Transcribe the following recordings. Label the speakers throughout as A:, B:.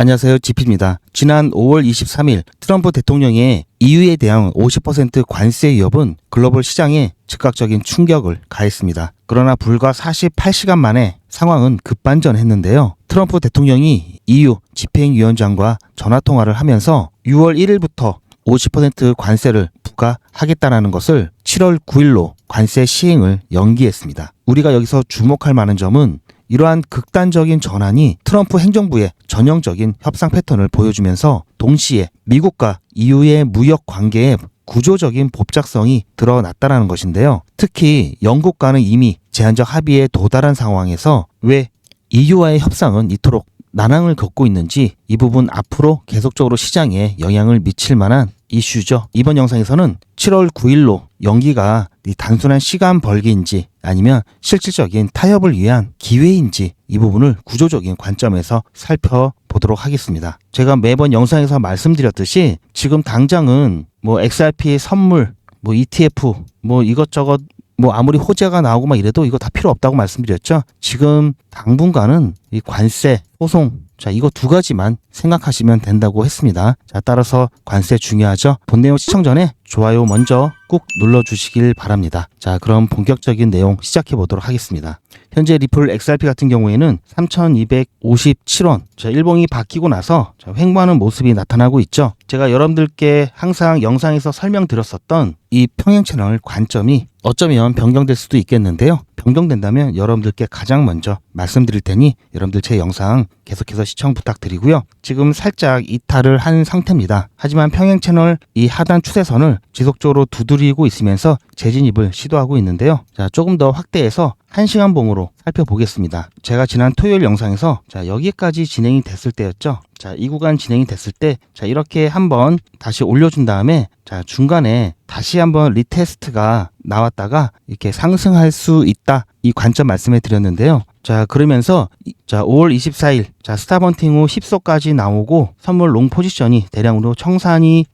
A: 안녕하세요. GP입니다. 지난 5월 23일 트럼프 대통령의 EU에 대한 50% 관세 위협은 글로벌 시장에 즉각적인 충격을 가했습니다. 그러나 불과 48시간 만에 상황은 급반전했는데요. 트럼프 대통령이 EU 집행위원장과 전화통화를 하면서 6월 1일부터 50% 관세를 부과하겠다는 것을 7월 9일로 관세 시행을 연기했습니다. 우리가 여기서 주목할 만한 점은 이러한 극단적인 전환이 트럼프 행정부의 전형적인 협상 패턴을 보여주면서 동시에 미국과 EU의 무역 관계에 구조적인 복잡성이 드러났다는 것인데요. 특히 영국과는 이미 제한적 합의에 도달한 상황에서 왜 EU와의 협상은 이토록 난항을 겪고 있는지 이 부분 앞으로 계속적으로 시장에 영향을 미칠 만한 이슈죠. 이번 영상에서는 7월 9일로 연기가 단순한 시간 벌기인지 아니면 실질적인 타협을 위한 기회인지 이 부분을 구조적인 관점에서 살펴보도록 하겠습니다. 제가 매번 영상에서 말씀드렸듯이 지금 당장은 XRP 선물, ETF, 이것저것 아무리 호재가 나오고 막 이래도 이거 다 필요 없다고 말씀드렸죠. 지금 당분간은 이 관세, 소송, 이거 두 가지만 생각하시면 된다고 했습니다. 따라서 관세 중요하죠. 본 내용 시청 전에 좋아요 먼저 꾹 눌러주시길 바랍니다. 그럼 본격적인 내용 시작해 보도록 하겠습니다. 현재 리플 XRP 같은 경우에는 3,257원, 일봉이 바뀌고 나서 횡보하는 모습이 나타나고 있죠. 제가 여러분들께 항상 영상에서 설명드렸었던 이 평행 채널 관점이 어쩌면 변경될 수도 있겠는데요. 변경된다면 여러분들께 가장 먼저 말씀드릴 테니 여러분들 제 영상 계속해서 시청 부탁드리고요. 지금 살짝 이탈을 한 상태입니다. 하지만 평행 채널 이 하단 추세선을 지속적으로 두드리고 있으면서 재진입을 시도하고 있는데요. 조금 더 확대해서 1시간 봉으로 살펴보겠습니다. 제가 지난 토요일 영상에서 여기까지 진행이 됐을 때였죠. 이 구간 진행이 됐을 때 이렇게 한번 다시 올려준 다음에 중간에 다시 한번 리테스트가 나왔다가 이렇게 상승할 수 있다, 이 관점 말씀해 드렸는데요. 그러면서 5월 24일 스탑헌팅 후 10소까지 나오고 선물 롱 포지션이 대량으로 청산이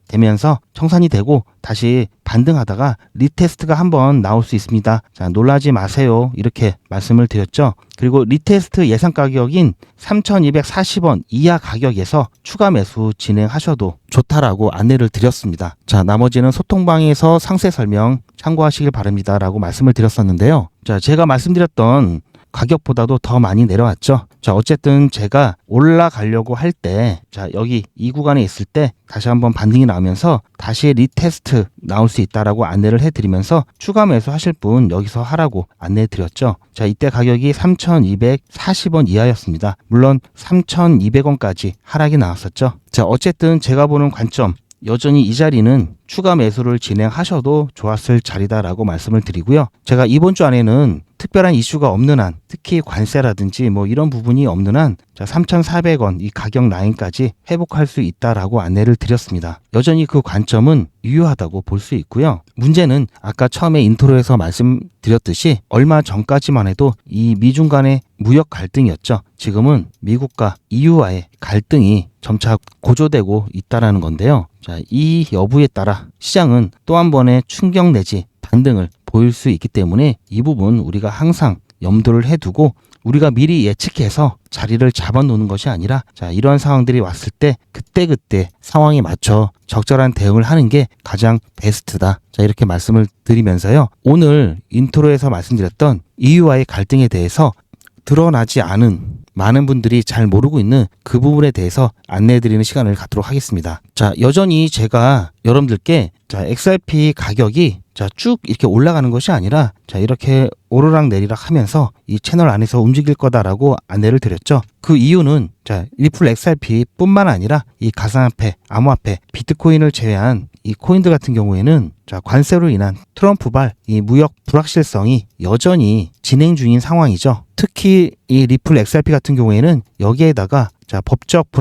A: 되고 다시 반등하다가 리테스트가 한번 나올 수 있습니다. 놀라지 마세요, 이렇게 말씀을 드렸죠. 그리고 리테스트 예상 가격인 3,240원 이하 가격에서 추가 매수 진행하셔도 좋다라고 안내를 드렸습니다. 나머지는 소통방에서 상세 설명 참고하시길 바랍니다 라고 말씀을 드렸었는데요. 제가 말씀드렸던 가격보다도 더 많이 내려왔죠. 어쨌든 제가 올라가려고 할 때 여기 이 구간에 있을 때 다시 한번 반등이 나오면서 다시 리테스트 나올 수 있다라고 안내를 해드리면서 추가 매수 하실 분 여기서 하라고 안내해 드렸죠. 이때 가격이 3,240원 이하였습니다. 물론 3,200원까지 하락이 나왔었죠. 어쨌든 제가 보는 관점, 여전히 이 자리는 추가 매수를 진행하셔도 좋았을 자리다라고 말씀을 드리고요. 제가 이번 주 안에는 특별한 이슈가 없는 한, 특히 관세라든지 이런 부분이 없는 한 3,400원 이 가격 라인까지 회복할 수 있다라고 안내를 드렸습니다. 여전히 그 관점은 유효하다고 볼 수 있고요. 문제는 아까 처음에 인트로에서 말씀드렸듯이 얼마 전까지만 해도 이 미중 간의 무역 갈등이었죠. 지금은 미국과 EU와의 갈등이 점차 고조되고 있다라는 건데요. 이 여부에 따라 시장은 또 한 번의 충격 내지 반등을 보일 수 있기 때문에 이 부분 우리가 항상 염두를 해두고 우리가 미리 예측해서 자리를 잡아놓는 것이 아니라 이러한 상황들이 왔을 때 그때그때 상황에 맞춰 적절한 대응을 하는 게 가장 베스트다. 이렇게 말씀을 드리면서요. 오늘 인트로에서 말씀드렸던 EU와의 갈등에 대해서 드러나지 않은 많은 분들이 잘 모르고 있는 그 부분에 대해서 안내해드리는 시간을 갖도록 하겠습니다. 여전히 제가 여러분들께 XRP 가격이 쭉 이렇게 올라가는 것이 아니라 이렇게 오르락 내리락 하면서 이 채널 안에서 움직일 거다라고 안내를 드렸죠. 그 이유는 리플 XRP 뿐만 아니라 이 가상화폐, 암호화폐, 비트코인을 제외한 이 코인들 같은 경우에는 관세로 인한 트럼프발 이 무역 불확실성이 여전히 진행 중인 상황이죠. 특히 이 리플 XRP 같은 경우에는 여기에다가 법적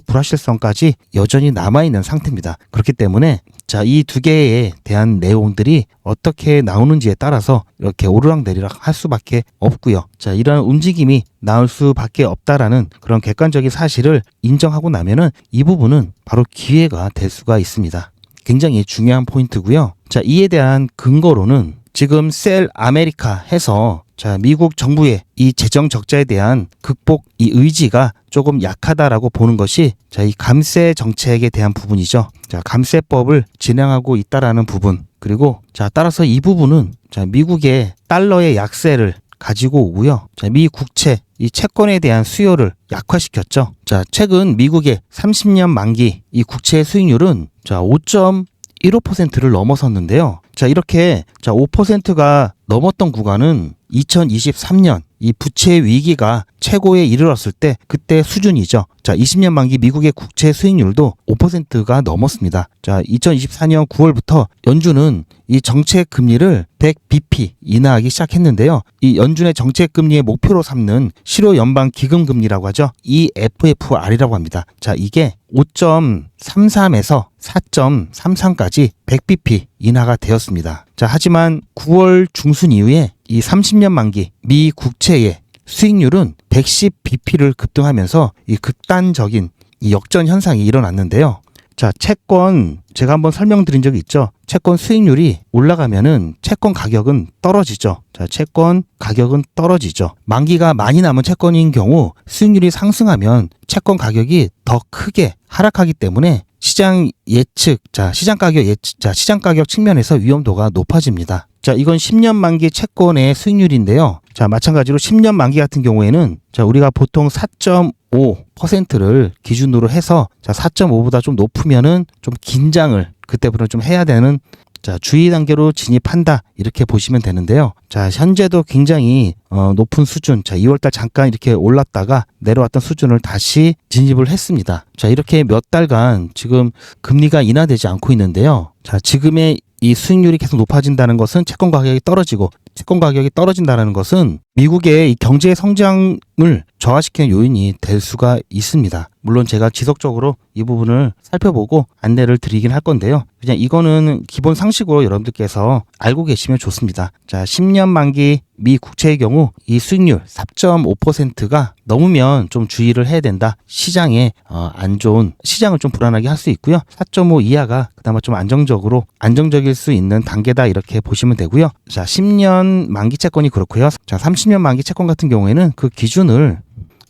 A: 불확실성까지 여전히 남아있는 상태입니다. 그렇기 때문에 이 두 개에 대한 내용들이 어떻게 나오는지에 따라서 이렇게 오르락내리락 할 수밖에 없고요. 이런 움직임이 나올 수밖에 없다라는 그런 객관적인 사실을 인정하고 나면은 이 부분은 바로 기회가 될 수가 있습니다. 굉장히 중요한 포인트고요. 이에 대한 근거로는 지금 셀 아메리카 해서 자, 미국 정부의 이 재정 적자에 대한 극복 이 의지가 조금 약하다라고 보는 것이 자, 이 감세 정책에 대한 부분이죠. 자, 감세법을 진행하고 있다라는 부분. 그리고 자, 따라서 이 부분은 자, 미국의 달러의 약세를 가지고 오고요. 자, 미 국채 이 채권에 대한 수요를 약화시켰죠. 자, 최근 미국의 30년 만기 이 국채 수익률은 자, 5.15%를 넘어섰는데요. 자, 이렇게 자, 5%가 넘었던 구간은 2023년 이 부채 위기가 최고에 이르렀을 때 그때 수준이죠. 자, 20년 만기 미국의 국채 수익률도 5%가 넘었습니다. 자, 2024년 9월부터 연준은 이 정책 금리를 100bp 인하하기 시작했는데요. 이 연준의 정책 금리의 목표로 삼는 실효 연방 기금 금리라고 하죠. EFFR이라고 합니다. 자, 이게 5.33에서 4.33까지 100bp 인하가 되었습니다. 자, 하지만 9월 중순 이후에 이 30년 만기 미 국채의 수익률은 110bp를 급등하면서 이 극단적인 이 역전 현상이 일어났는데요. 자, 채권 제가 한번 설명드린 적이 있죠. 채권 수익률이 올라가면은 채권 가격은 떨어지죠. 자, 채권 가격은 떨어지죠. 만기가 많이 남은 채권인 경우 수익률이 상승하면 채권 가격이 더 크게 하락하기 때문에 시장 예측, 자, 시장 가격 측면에서 위험도가 높아집니다. 자, 이건 10년 만기 채권의 수익률인데요. 자, 마찬가지로 10년 만기 같은 경우에는 자, 우리가 보통 4.5%를 기준으로 해서 자, 4.5보다 좀 높으면은 좀 긴장을 그때부터 좀 해야 되는 자, 주의 단계로 진입한다. 이렇게 보시면 되는데요. 자, 현재도 굉장히 높은 수준. 자, 2월달 잠깐 이렇게 올랐다가 내려왔던 수준을 다시 진입을 했습니다. 자, 이렇게 몇 달간 지금 금리가 인하되지 않고 있는데요. 자, 지금의 이 수익률이 계속 높아진다는 것은 채권 가격이 떨어진다는 것은 미국의 이 경제 성장을 저하시키는 요인이 될 수가 있습니다. 물론 제가 지속적으로 이 부분을 살펴보고 안내를 드리긴 할 건데요. 그냥 이거는 기본 상식으로 여러분들께서 알고 계시면 좋습니다. 자, 10년 만기 미 국채의 경우 이 수익률 4.5%가 넘으면 좀 주의를 해야 된다. 시장에 안 좋은 시장을 좀 불안하게 할 수 있고요. 4.5 이하가 그나마 좀 안정적일 수 있는 단계다 이렇게 보시면 되고요. 자, 10년 만기 채권이 그렇고요. 자, 30년 만기 채권 같은 경우에는 그 기준을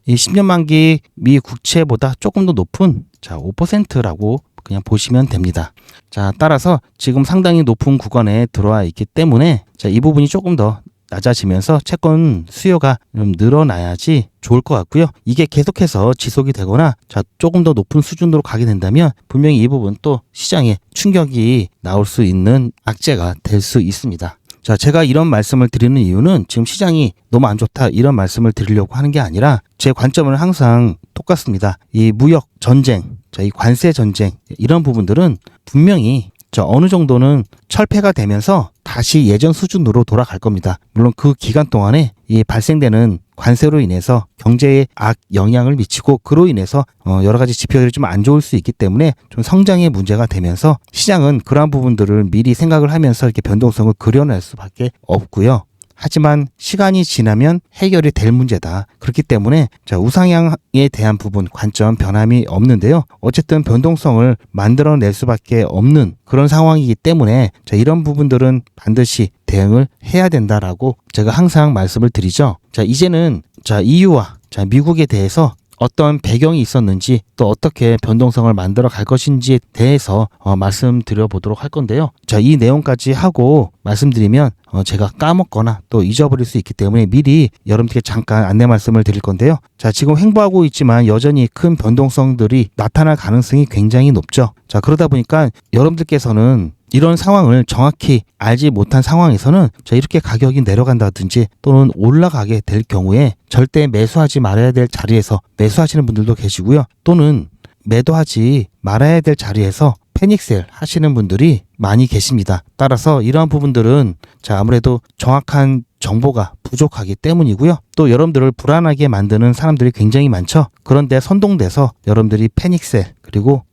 A: 이 10년 만기 미 국채보다 조금 더 높은 자, 5%라고 그냥 보시면 됩니다. 자, 따라서 지금 상당히 높은 구간에 들어와 있기 때문에 자, 이 부분이 조금 더 낮아지면서 채권 수요가 좀 늘어나야지 좋을 것 같고요. 이게 계속해서 지속이 되거나 자, 조금 더 높은 수준으로 가게 된다면 분명히 이 부분 또 시장에 충격이 나올 수 있는 악재가 될 수 있습니다. 자, 제가 이런 말씀을 드리는 이유는 지금 시장이 너무 안 좋다 이런 말씀을 드리려고 하는 게 아니라 제 관점은 항상 똑같습니다. 이 무역 전쟁, 자, 이 관세 전쟁 이런 부분들은 분명히 자, 어느 정도는 철폐가 되면서 다시 예전 수준으로 돌아갈 겁니다. 물론 그 기간 동안에 이 발생되는 관세로 인해서 경제에 악 영향을 미치고 그로 인해서 여러 가지 지표들이 좀 안 좋을 수 있기 때문에 좀 성장의 문제가 되면서 시장은 그러한 부분들을 미리 생각을 하면서 이렇게 변동성을 그려낼 수밖에 없고요. 하지만 시간이 지나면 해결이 될 문제다. 그렇기 때문에 자, 우상향에 대한 부분 관점 변함이 없는데요. 어쨌든 변동성을 만들어낼 수밖에 없는 그런 상황이기 때문에 자, 이런 부분들은 반드시 대응을 해야 된다라고 제가 항상 말씀을 드리죠. 자, 이제는 자, EU와 자, 미국에 대해서 어떤 배경이 있었는지 또 어떻게 변동성을 만들어 갈 것인지에 대해서 말씀드려 보도록 할 건데요. 자, 이 내용까지 하고 말씀드리면 제가 까먹거나 또 잊어버릴 수 있기 때문에 미리 여러분들께 잠깐 안내 말씀을 드릴 건데요. 자, 지금 횡보하고 있지만 여전히 큰 변동성들이 나타날 가능성이 굉장히 높죠. 자, 그러다 보니까 여러분들께서는 이런 상황을 정확히 알지 못한 상황에서는 자, 이렇게 가격이 내려간다든지 또는 올라가게 될 경우에 절대 매수하지 말아야 될 자리에서 매수하시는 분들도 계시고요. 또는 매도하지 말아야 될 자리에서 패닉셀 하시는 분들이 많이 계십니다. 따라서 이러한 부분들은 자, 아무래도 정확한 정보가 부족하기 때문이고요. 또 여러분들을 불안하게 만드는 사람들이 굉장히 많죠. 그런데 선동돼서 여러분들이 패닉셀 그리고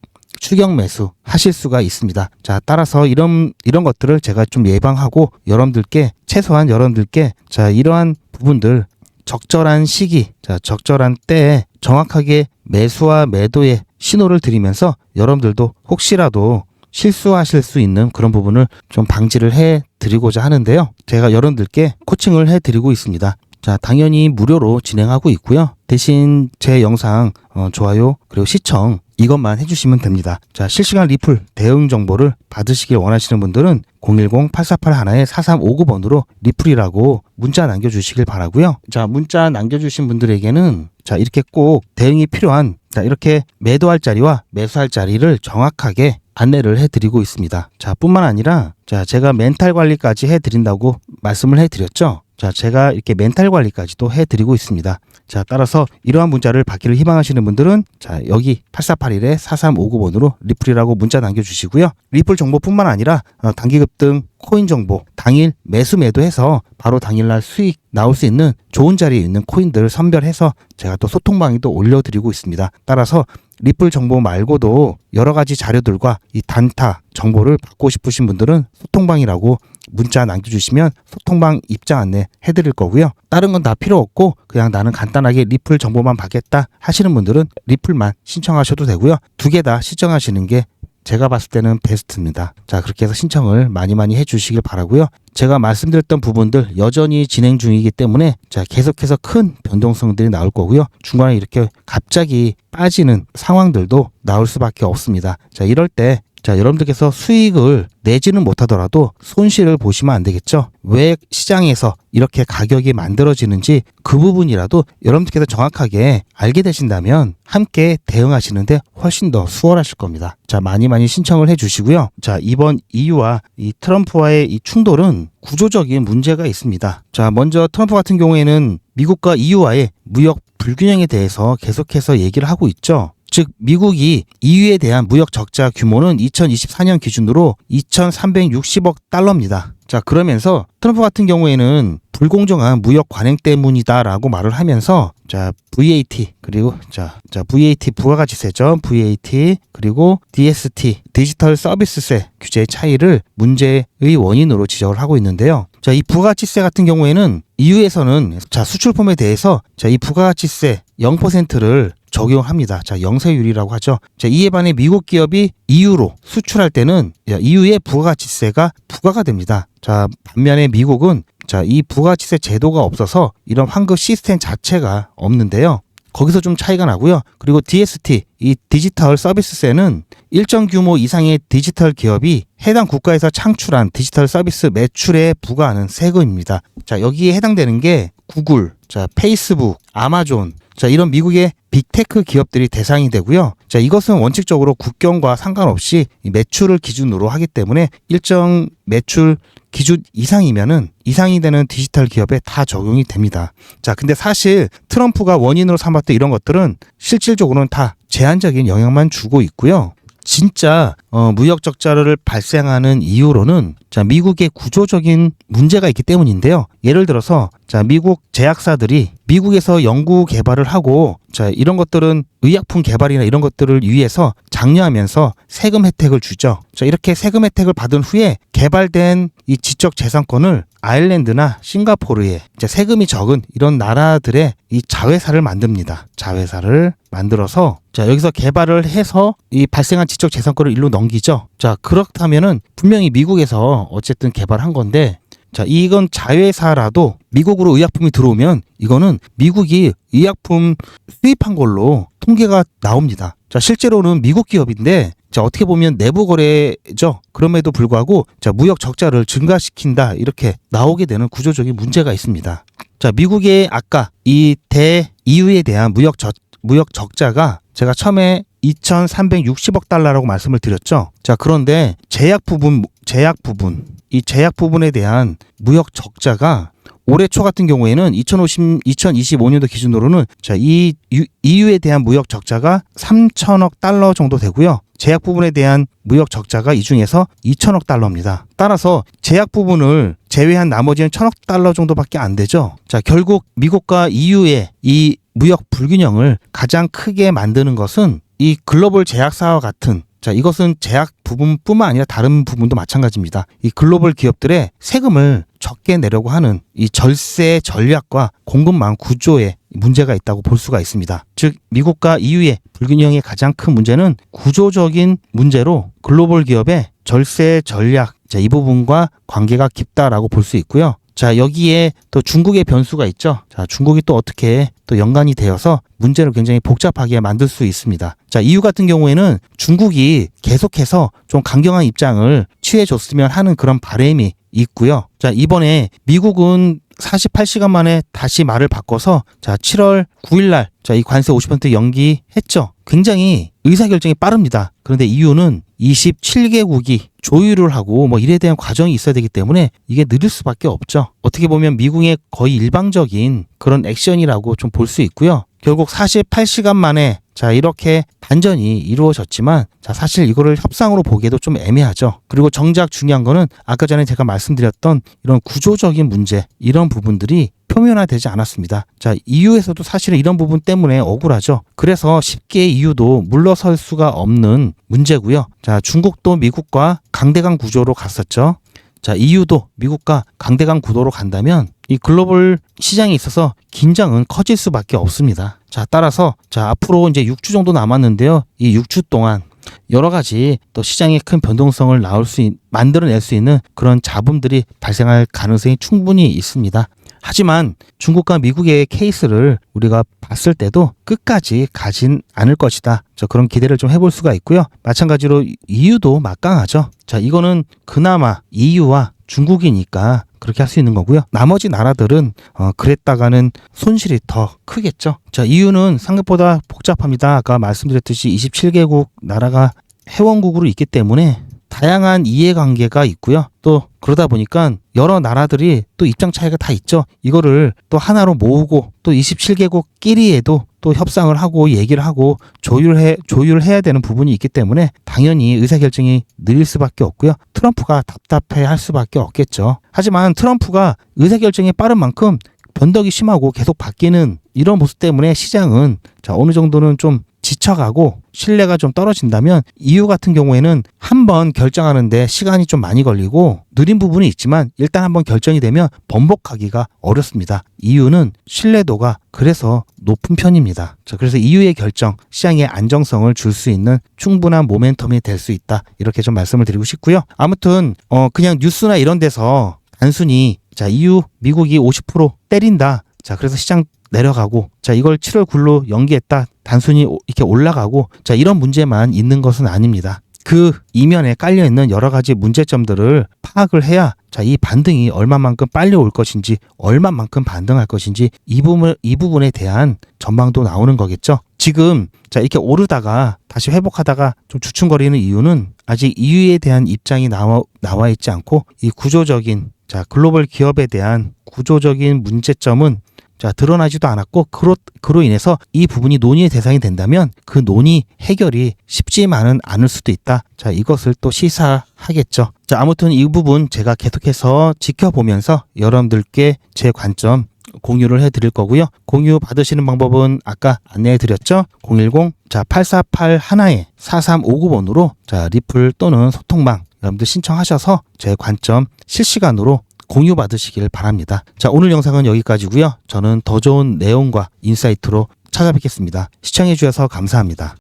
A: 추격 매수 하실 수가 있습니다. 자, 따라서 이런 것들을 제가 좀 예방하고 최소한 여러분들께 자, 이러한 부분들 적절한 시기, 자, 적절한 때에 정확하게 매수와 매도의 신호를 드리면서 여러분들도 혹시라도 실수하실 수 있는 그런 부분을 좀 방지를 해 드리고자 하는데요. 제가 여러분들께 코칭을 해 드리고 있습니다. 자, 당연히 무료로 진행하고 있고요. 대신 제 영상 좋아요 그리고 시청 이것만 해주시면 됩니다. 자, 실시간 리플 대응 정보를 받으시길 원하시는 분들은 010-8481-4359번으로 리플이라고 문자 남겨주시길 바라고요. 자, 문자 남겨주신 분들에게는 자, 이렇게 꼭 대응이 필요한 자, 이렇게 매도할 자리와 매수할 자리를 정확하게 안내를 해드리고 있습니다. 자, 뿐만 아니라 자, 제가 멘탈 관리까지 해드린다고 말씀을 해드렸죠. 자, 제가 이렇게 멘탈 관리까지도 해드리고 있습니다. 자, 따라서 이러한 문자를 받기를 희망하시는 분들은 자, 여기 8481-4359번으로 리플이라고 문자 남겨주시고요. 리플 정보뿐만 아니라 단기급 등 코인 정보, 당일 매수 매도해서 바로 당일날 수익 나올 수 있는 좋은 자리에 있는 코인들을 선별해서 제가 또 소통방에도 올려드리고 있습니다. 따라서 리플 정보 말고도 여러 가지 자료들과 이 단타 정보를 받고 싶으신 분들은 소통방이라고 문자 남겨주시면 소통방 입장 안내 해드릴 거고요. 다른 건 다 필요 없고 그냥 나는 간단하게 리플 정보만 받겠다 하시는 분들은 리플만 신청하셔도 되고요. 두 개 다 신청하시는 게 제가 봤을 때는 베스트입니다. 자, 그렇게 해서 신청을 많이 해주시길 바라고요. 제가 말씀드렸던 부분들 여전히 진행 중이기 때문에 자, 계속해서 큰 변동성들이 나올 거고요. 중간에 이렇게 갑자기 빠지는 상황들도 나올 수밖에 없습니다. 자, 이럴 때 자, 여러분들께서 수익을 내지는 못하더라도 손실을 보시면 안 되겠죠. 왜 시장에서 이렇게 가격이 만들어지는지 그 부분이라도 여러분들께서 정확하게 알게 되신다면 함께 대응하시는데 훨씬 더 수월하실 겁니다. 자, 많이 신청을 해주시고요. 자, 이번 EU와 이 트럼프와의 이 충돌은 구조적인 문제가 있습니다. 자, 먼저 트럼프 같은 경우에는 미국과 EU와의 무역 불균형에 대해서 계속해서 얘기를 하고 있죠. 즉 미국이 EU에 대한 무역 적자 규모는 2024년 기준으로 2,360억 달러입니다. 자, 그러면서 트럼프 같은 경우에는 불공정한 무역 관행 때문이다라고 말을 하면서 자, VAT 그리고 자 VAT 부가가치세죠. VAT 그리고 DST 디지털 서비스세 규제의 차이를 문제의 원인으로 지적을 하고 있는데요. 자, 이 부가가치세 같은 경우에는 EU에서는 자, 수출품에 대해서 자, 이 부가가치세 0%를 적용합니다. 자, 영세율이라고 하죠. 자, 이에 반해 미국 기업이 EU로 수출할 때는 EU의 부가가치세가 부과가 됩니다. 자, 반면에 미국은 자, 이 부가가치세 제도가 없어서 이런 환급 시스템 자체가 없는데요. 거기서 좀 차이가 나고요. 그리고 DST, 이 디지털 서비스세는 일정 규모 이상의 디지털 기업이 해당 국가에서 창출한 디지털 서비스 매출에 부과하는 세금입니다. 자, 여기에 해당되는 게 구글, 자, 페이스북, 아마존, 자, 이런 미국의 빅테크 기업들이 대상이 되고요. 자, 이것은 원칙적으로 국경과 상관없이 매출을 기준으로 하기 때문에 일정 매출 기준 이상이 되는 디지털 기업에 다 적용이 됩니다. 자, 근데 사실 트럼프가 원인으로 삼았던 이런 것들은 실질적으로는 다 제한적인 영향만 주고 있고요. 진짜 무역 적자를 발생하는 이유로는 자, 미국의 구조적인 문제가 있기 때문인데요. 예를 들어서 자, 미국 제약사들이 미국에서 연구 개발을 하고 자, 이런 것들은 의약품 개발이나 이런 것들을 위해서 장려하면서 세금 혜택을 주죠. 자, 이렇게 세금 혜택을 받은 후에 개발된 이 지적 재산권을 아일랜드나 싱가포르에 이제 세금이 적은 이런 나라들의 이 자회사를 만듭니다. 자회사를 만들어서 자, 여기서 개발을 해서 이 발생한 지적 재산권을 일로 넘기죠. 자, 그렇다면은 분명히 미국에서 어쨌든 개발한 건데 자, 이건 자회사라도 미국으로 의약품이 들어오면 이거는 미국이 의약품 수입한 걸로 통계가 나옵니다. 자, 실제로는 미국 기업인데 자, 어떻게 보면 내부 거래죠. 그럼에도 불구하고 자, 무역 적자를 증가시킨다 이렇게 나오게 되는 구조적인 문제가 있습니다. 자, 미국의 아까 이 EU에 대한 무역 적자가 제가 처음에 2,360억 달러라고 말씀을 드렸죠. 자, 그런데 제약 부분에 대한 무역 적자가 올해 초 같은 경우에는 2025년도 기준으로는 자, 이 EU에 대한 무역 적자가 3천억 달러 정도 되고요. 제약 부분에 대한 무역 적자가 이 중에서 2천억 달러입니다. 따라서 제약 부분을 제외한 나머지는 1천억 달러 정도밖에 안 되죠. 자, 결국 미국과 EU의 이 무역 불균형을 가장 크게 만드는 것은 이 글로벌 제약사와 같은 자, 이것은 제약 부분뿐만 아니라 다른 부분도 마찬가지입니다. 이 글로벌 기업들의 세금을 적게 내려고 하는 이 절세 전략과 공급망 구조에 문제가 있다고 볼 수가 있습니다. 즉 미국과 EU의 불균형의 가장 큰 문제는 구조적인 문제로 글로벌 기업의 절세 전략, 자, 이 부분과 관계가 깊다라고 볼 수 있고요. 자, 여기에 또 중국의 변수가 있죠. 자, 중국이 또 어떻게 또 연관이 되어서 문제를 굉장히 복잡하게 만들 수 있습니다. 자, EU 같은 경우에는 중국이 계속해서 좀 강경한 입장을 취해줬으면 하는 그런 바람이 있고요. 자, 이번에 미국은 48시간 만에 다시 말을 바꿔서 자, 7월 9일 날 자, 이 관세 50% 연기했죠. 굉장히 의사결정이 빠릅니다. 그런데 EU는 27개국이 조율을 하고 뭐 이에 대한 과정이 있어야 되기 때문에 이게 느릴 수밖에 없죠. 어떻게 보면 미국의 거의 일방적인 그런 액션이라고 좀 볼 수 있고요. 결국 48시간 만에 자, 이렇게 반전이 이루어졌지만 자, 사실 이거를 협상으로 보기에도 좀 애매하죠. 그리고 정작 중요한 거는 아까 전에 제가 말씀드렸던 이런 구조적인 문제, 이런 부분들이 표면화되지 않았습니다. 자, EU에서도 사실은 이런 부분 때문에 억울하죠. 그래서 쉽게 EU도 물러설 수가 없는 문제고요. 자, 중국도 미국과 강대강 구조로 갔었죠. 자, EU도 미국과 강대강 구도로 간다면 이 글로벌 시장에 있어서 긴장은 커질 수밖에 없습니다. 자, 따라서 자, 앞으로 이제 6주 정도 남았는데요. 이 6주 동안 여러 가지 또 시장에 큰 변동성을 만들어낼 수 있는 그런 잡음들이 발생할 가능성이 충분히 있습니다. 하지만 중국과 미국의 케이스를 우리가 봤을 때도 끝까지 가진 않을 것이다. 그런 기대를 좀 해볼 수가 있고요. 마찬가지로 EU도 막강하죠. 자, 이거는 그나마 EU와 중국이니까 그렇게 할 수 있는 거고요. 나머지 나라들은 그랬다가는 손실이 더 크겠죠. 자, EU는 생각보다 복잡합니다. 아까 말씀드렸듯이 27개국 나라가 회원국으로 있기 때문에 다양한 이해관계가 있고요. 또 그러다 보니까 여러 나라들이 또 입장 차이가 다 있죠. 이거를 또 하나로 모으고 또 27개국끼리에도 또 협상을 하고 얘기를 하고 조율해야 되는 부분이 있기 때문에 당연히 의사결정이 느릴 수밖에 없고요. 트럼프가 답답해할 수밖에 없겠죠. 하지만 트럼프가 의사결정이 빠른 만큼 변덕이 심하고 계속 바뀌는 이런 모습 때문에 시장은 자, 어느 정도는 좀 지쳐가고 신뢰가 좀 떨어진다면 EU 같은 경우에는 한번 결정하는데 시간이 좀 많이 걸리고 느린 부분이 있지만 일단 한번 결정이 되면 번복하기가 어렵습니다. EU는 신뢰도가 그래서 높은 편입니다. 자, 그래서 EU의 결정, 시장의 안정성을 줄 수 있는 충분한 모멘텀이 될 수 있다. 이렇게 좀 말씀을 드리고 싶고요. 아무튼 그냥 뉴스나 이런 데서 단순히 자, EU, 미국이 50% 때린다. 자, 그래서 시장 내려가고 자, 이걸 7월 9일로 연기했다. 단순히 이렇게 올라가고 자, 이런 문제만 있는 것은 아닙니다. 그 이면에 깔려있는 여러 가지 문제점들을 파악을 해야 자, 이 반등이 얼마만큼 빨리 올 것인지 얼마만큼 반등할 것인지 이 부분에 대한 전망도 나오는 거겠죠. 지금 자, 이렇게 오르다가 다시 회복하다가 좀 주춤거리는 이유는 아직 EU에 대한 입장이 나와 있지 않고 이 구조적인 자, 글로벌 기업에 대한 구조적인 문제점은 자, 드러나지도 않았고 그로 인해서 이 부분이 논의의 대상이 된다면 그 논의 해결이 쉽지만은 않을 수도 있다. 자, 이것을 또 시사하겠죠. 자, 아무튼 이 부분 제가 계속해서 지켜보면서 여러분들께 제 관점 공유를 해드릴 거고요. 공유 받으시는 방법은 아까 안내해드렸죠. 010 자, 8481-4359번으로 자, 리플 또는 소통방 여러분들 신청하셔서 제 관점 실시간으로 공유 받으시길 바랍니다. 자, 오늘 영상은 여기까지고요. 저는 더 좋은 내용과 인사이트로 찾아뵙겠습니다. 시청해 주셔서 감사합니다.